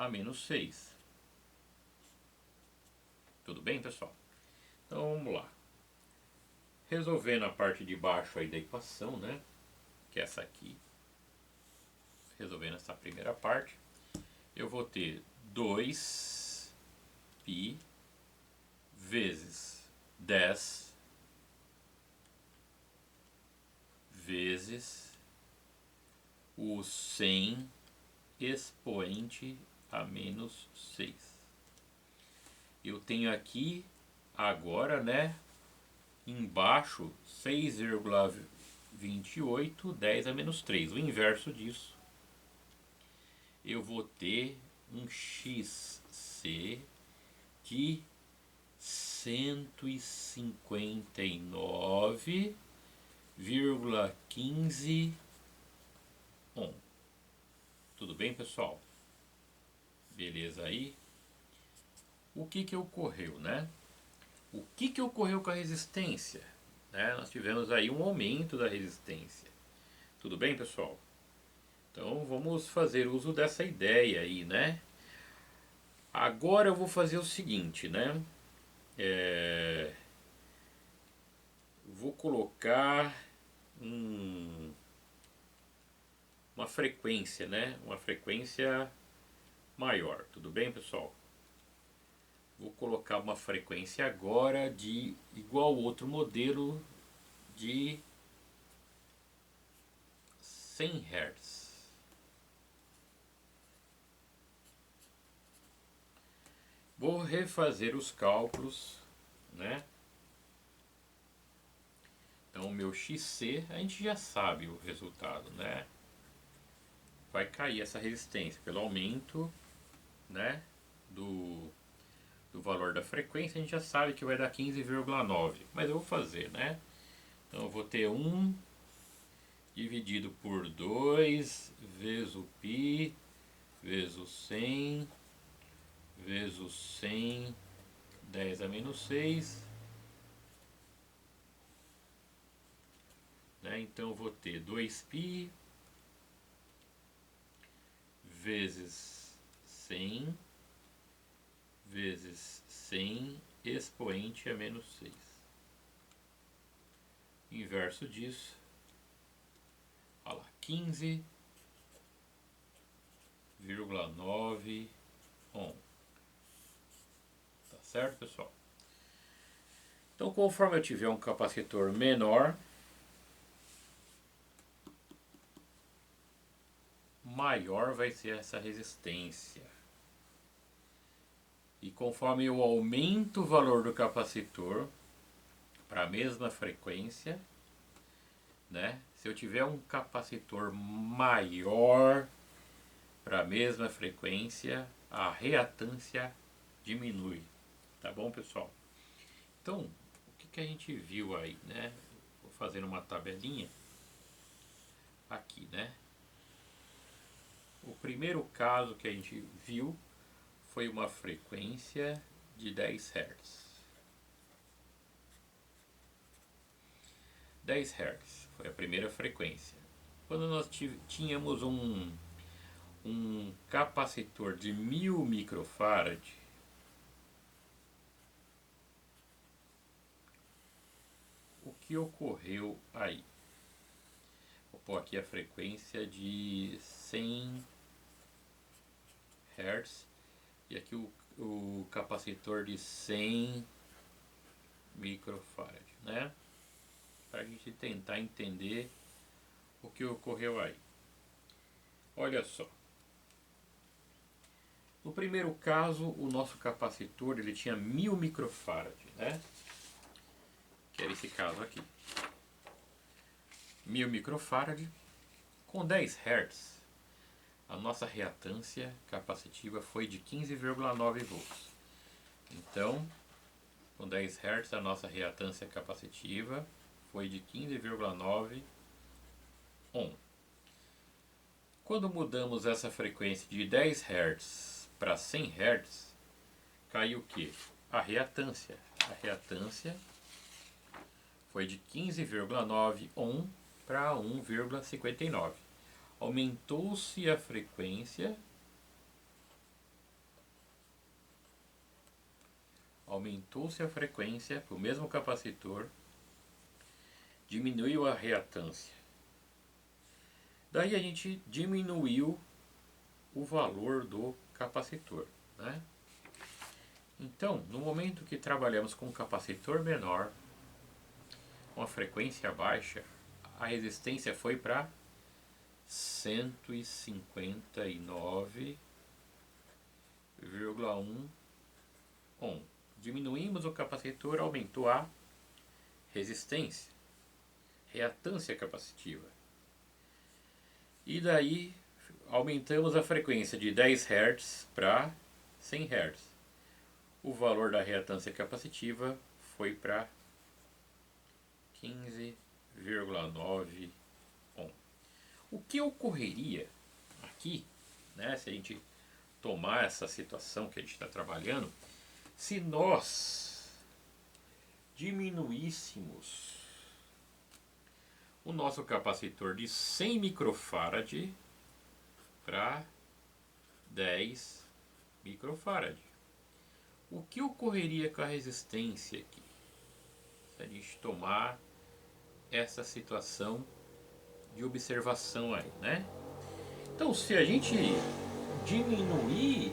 a menos 6. Tudo bem, pessoal? Então vamos lá. Resolvendo a parte de baixo aí da equação, né? Que é essa aqui. Resolvendo essa primeira parte, eu vou ter 2π vezes 10 vezes o 100 expoente a menos 6. Eu tenho aqui agora, né, embaixo 6,28, 10 a menos 3. O inverso disso, eu vou ter um xc de 159,15 ohm. Tudo bem, pessoal? Beleza aí? O que ocorreu, né? O que ocorreu com a resistência? Né? Nós tivemos aí um aumento da resistência. Tudo bem, pessoal? Então vamos fazer uso dessa ideia aí, né? Agora eu vou fazer o seguinte, né? Vou colocar uma frequência, né? Uma frequência maior. Tudo bem, pessoal? Vou colocar uma frequência agora de igual outro modelo de 100 Hz. Vou refazer os cálculos, né? Então o meu XC, a gente já sabe o resultado, né? Vai cair essa resistência pelo aumento, né, do valor da frequência. A gente já sabe que vai dar 15,9, mas eu vou fazer, né? Então eu vou ter 1 dividido por 2 vezes o π vezes o 100 vezes o 100, 10 a menos 6, né? Então eu vou ter 2π vezes 100 vezes 100 expoente a menos 6. Inverso disso, olha lá, 15,9 ohm. Tá certo, pessoal? Então, conforme eu tiver um capacitor menor, maior vai ser essa resistência. E conforme eu aumento o valor do capacitor para a mesma frequência, né? Se eu tiver um capacitor maior para a mesma frequência, a reatância diminui. Tá bom, pessoal? Então, o que a gente viu aí, né? Vou fazer uma tabelinha aqui, né? O primeiro caso que a gente viu foi uma frequência de 10 Hz. 10 Hz foi a primeira frequência. Quando nós tínhamos um capacitor de 1000 microfarad, o que ocorreu aí? Vou pôr aqui a frequência de 100 Hz e aqui o capacitor de 100 microfarad, né? Para a gente tentar entender o que ocorreu aí. Olha só. No primeiro caso, o nosso capacitor ele tinha 1000 microfarad, né? Que era esse caso aqui. 1000 microfarad com 10 Hz. A nossa reatância capacitiva foi de 15,9 volts. Então, com 10 Hz, a nossa reatância capacitiva foi de 15,9 ohm. Quando mudamos essa frequência de 10 Hz para 100 Hz, caiu o que? A reatância. A reatância foi de 15,9 ohm para 1,59. Aumentou-se a frequência, aumentou-se a frequência para o mesmo capacitor, diminuiu a reatância. Daí a gente diminuiu o valor do capacitor, né? Então, no momento que trabalhamos com um capacitor menor, com a frequência baixa, a resistência foi para 159,1 ohm. Diminuímos o capacitor, aumentou a resistência, reatância capacitiva. E daí aumentamos a frequência de 10 Hz para 100 Hz. O valor da reatância capacitiva foi para 15,9 ohm. O que ocorreria aqui, né, se a gente tomar essa situação que a gente está trabalhando, se nós diminuíssemos o nosso capacitor de 100 microfarad para 10 microfarad? O que ocorreria com a resistência aqui? Se a gente tomar essa situação de observação aí, né? Então, se a gente diminuir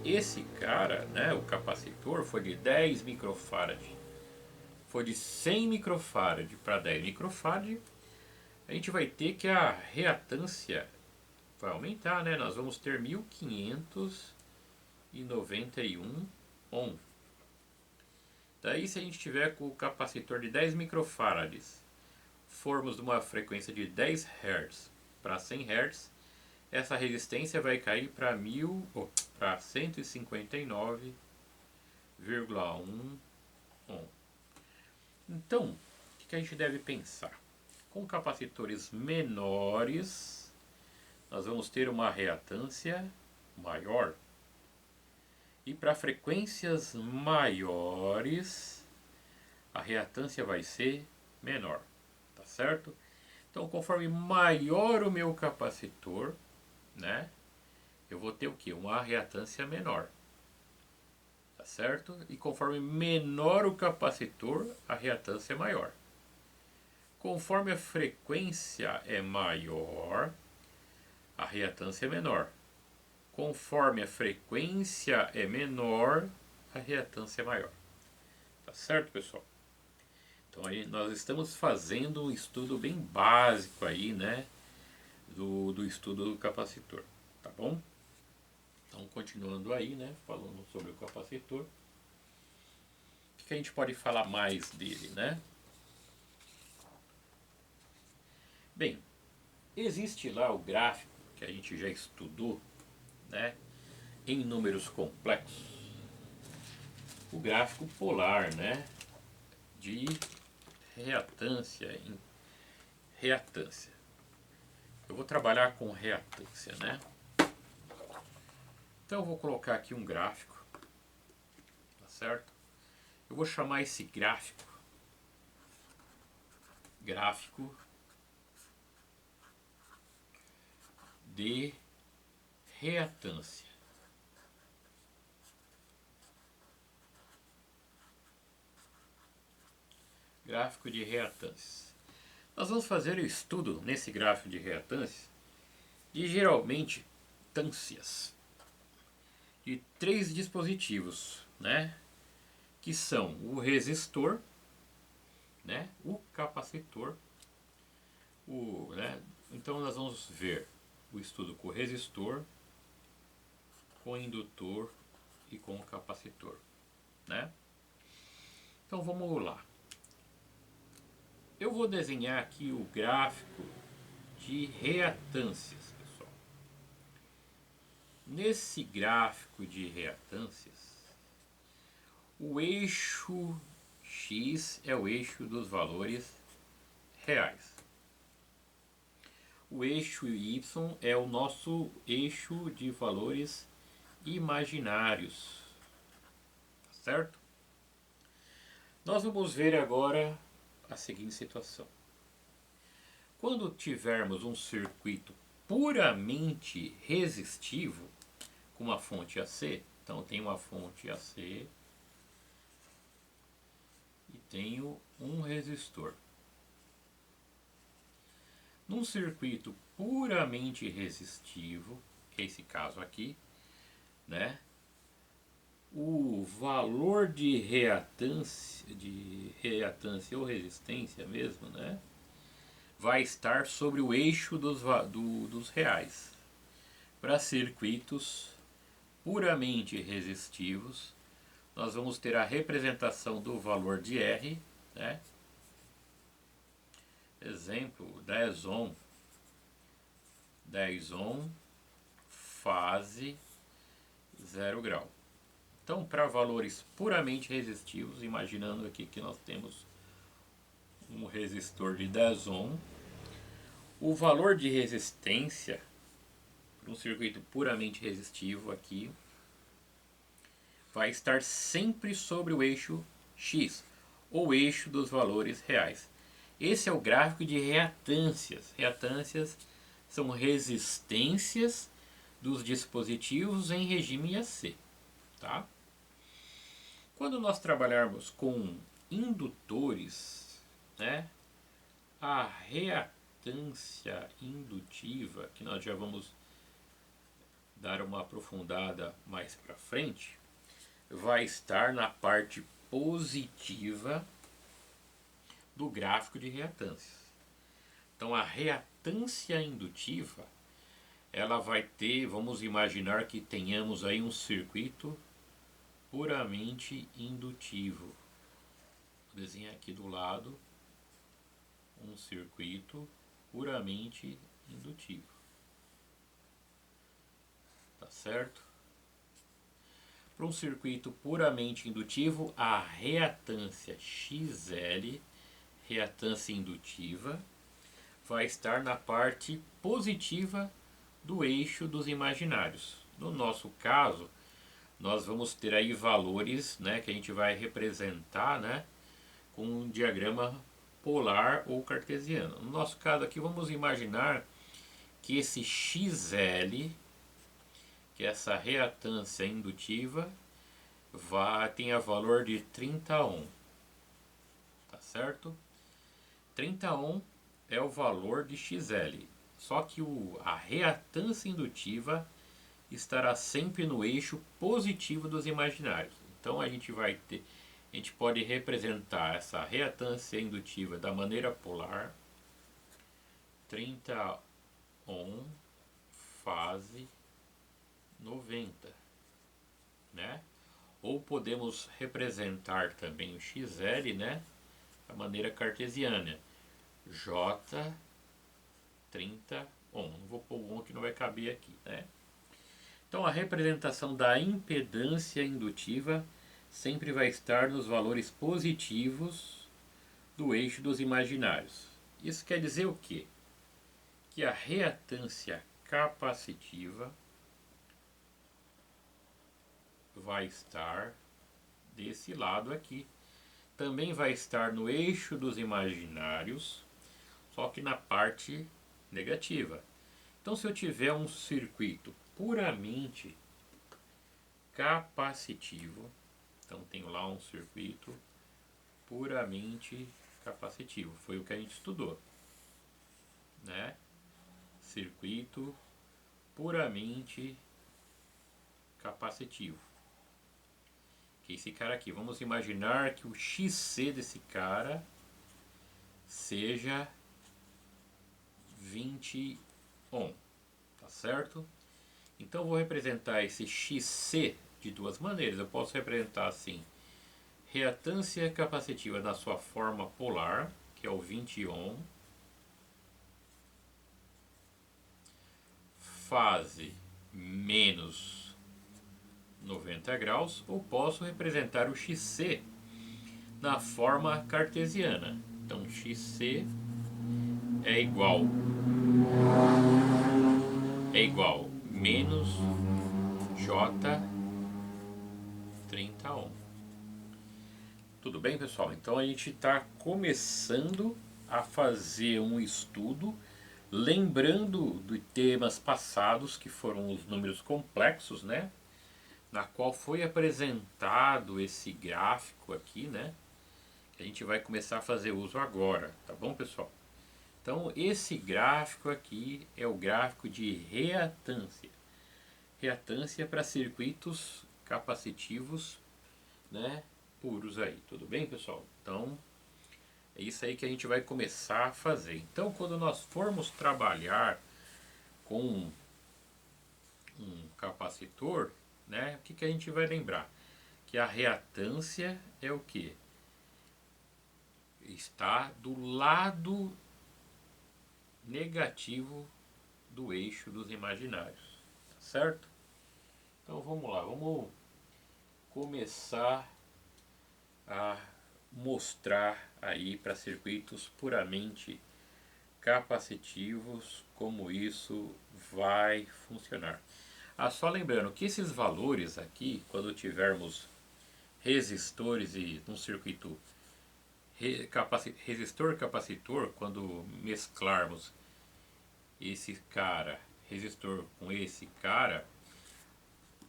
esse cara, né, o capacitor foi de 10 microfarad, foi de 100 microfarad para 10 microfarad, a gente vai ter que a reatância vai aumentar, né? Nós vamos ter 1591 ohm. Daí, se a gente tiver com o capacitor de 10 microfarads, formos de uma frequência de 10 Hz para 100 Hz, essa resistência vai cair para 159,1 ohm. Então, o que a gente deve pensar? Com capacitores menores, nós vamos ter uma reatância maior. E para frequências maiores, a reatância vai ser menor, tá certo? Então, conforme maior o meu capacitor, né, eu vou ter o que? Uma reatância menor, tá certo? E conforme menor o capacitor, a reatância é maior. Conforme a frequência é maior, a reatância é menor. Conforme a frequência é menor, a reatância é maior. Tá certo, pessoal? Então aí nós estamos fazendo um estudo bem básico aí, né? Do estudo do capacitor, tá bom? Então, continuando aí, né? Falando sobre o capacitor. O que a gente pode falar mais dele, né? Bem, existe lá o gráfico que a gente já estudou, né, em números complexos, o gráfico polar, né, de reatância em reatância. Eu vou trabalhar com reatância, né? Então eu vou colocar aqui um gráfico, tá certo? Eu vou chamar esse gráfico de reatância. Gráfico de reatância. Nós vamos fazer o estudo nesse gráfico de reatância de geralmente tâncias de 3 dispositivos, né? Que são o resistor, né? O capacitor, né? Então nós vamos ver o estudo com o resistor, com o indutor e com o capacitor, né? Então vamos lá. Eu vou desenhar aqui o gráfico de reatâncias, pessoal. Nesse gráfico de reatâncias, o eixo X é o eixo dos valores reais. O eixo Y é o nosso eixo de valores imaginários, certo? Nós vamos ver agora a seguinte situação. Quando tivermos um circuito puramente resistivo, com uma fonte AC, então tem uma fonte AC, e tenho um resistor. Num circuito puramente resistivo, que é esse caso aqui, né? O valor de reatância ou resistência mesmo, né? Vai estar sobre o eixo dos reais. Para circuitos puramente resistivos, nós vamos ter a representação do valor de R, né? Exemplo, 10 ohm, 10 ohm, fase 0 grau. Então, para valores puramente resistivos, imaginando aqui que nós temos um resistor de 10 ohm, o valor de resistência para um circuito puramente resistivo aqui vai estar sempre sobre o eixo X, ou eixo dos valores reais. Esse é o gráfico de reatâncias. Reatâncias são resistências dos dispositivos em regime AC. Tá? Quando nós trabalharmos com indutores, né, a reatância indutiva, que nós já vamos dar uma aprofundada mais para frente, vai estar na parte positiva do gráfico de reatâncias. Então a reatância indutiva, ela vai ter, vamos imaginar que tenhamos aí um circuito puramente indutivo. Vou desenhar aqui do lado um circuito puramente indutivo. Tá certo? Para um circuito puramente indutivo, a reatância XL, reatância indutiva, vai estar na parte positiva do eixo dos imaginários. No nosso caso, nós vamos ter aí valores, né, que a gente vai representar, né, com um diagrama polar ou cartesiano. No nosso caso aqui, vamos imaginar que esse XL, que é essa reatância indutiva, tenha valor de 30 ohm. Tá certo? 30 ohm é o valor de XL. Só que a reatância indutiva estará sempre no eixo positivo dos imaginários. Então a gente pode representar essa reatância indutiva da maneira polar, 30 ohm, fase 90, né? Ou podemos representar também o XL, né, da maneira cartesiana, J 30 ohm. Não vou pôr o ohm que não vai caber aqui, né? Então a representação da impedância indutiva sempre vai estar nos valores positivos do eixo dos imaginários. Isso quer dizer o quê? Que a reatância capacitiva vai estar desse lado aqui. Também vai estar no eixo dos imaginários, só que na parte negativa. Então, se eu tiver um circuito puramente capacitivo, então tenho lá um circuito puramente capacitivo, foi o que a gente estudou, né? Circuito puramente capacitivo. Que esse cara aqui, vamos imaginar que o XC desse cara seja 20 ohm, tá certo? Então eu vou representar esse XC de duas maneiras. Eu posso representar assim: reatância capacitiva na sua forma polar, que é o 20 ohm, fase menos 90 graus, ou posso representar o XC na forma cartesiana. Então XC é igual menos J 30 ohm. Tudo bem, pessoal? Então a gente está começando a fazer um estudo, lembrando de temas passados que foram os números complexos, né? Na qual foi apresentado esse gráfico aqui, né? A gente vai começar a fazer uso agora, tá bom, pessoal? Então, esse gráfico aqui é o gráfico de reatância. Reatância para circuitos capacitivos, né, puros aí, tudo bem, pessoal? Então, é isso aí que a gente vai começar a fazer. Então, quando nós formos trabalhar com um capacitor, né, o que, que a gente vai lembrar? Que a reatância é o que? Está do lado negativo do eixo dos imaginários, tá certo? Então vamos lá, vamos começar a mostrar aí para circuitos puramente capacitivos como isso vai funcionar. Ah, só lembrando que esses valores aqui, quando tivermos resistores e um circuito resistor capacitor, quando mesclarmos esse cara, resistor com esse cara,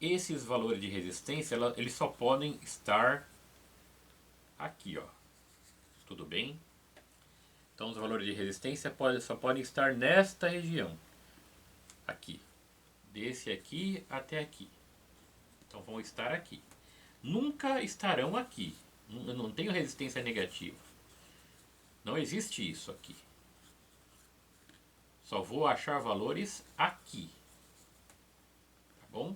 esses valores de resistência eles só podem estar aqui, ó. Tudo bem? Então os valores de resistência só podem estar nesta região, aqui, desse aqui até aqui. Então vão estar aqui. Nunca estarão aqui. Eu não tenho resistência negativa. Não existe isso aqui. Só vou achar valores aqui. Tá bom?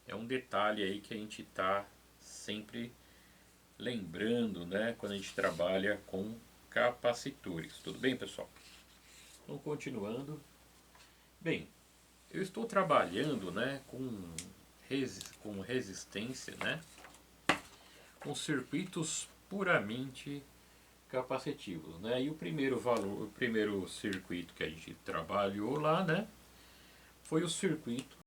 É um detalhe aí que a gente está sempre lembrando, né, quando a gente trabalha com capacitores. Tudo bem, pessoal? Então, continuando. Bem, eu estou trabalhando, né, com resistência, né, com circuitos puramente capacitivos, né? E o primeiro valor, o primeiro circuito que a gente trabalhou lá, né, foi o circuito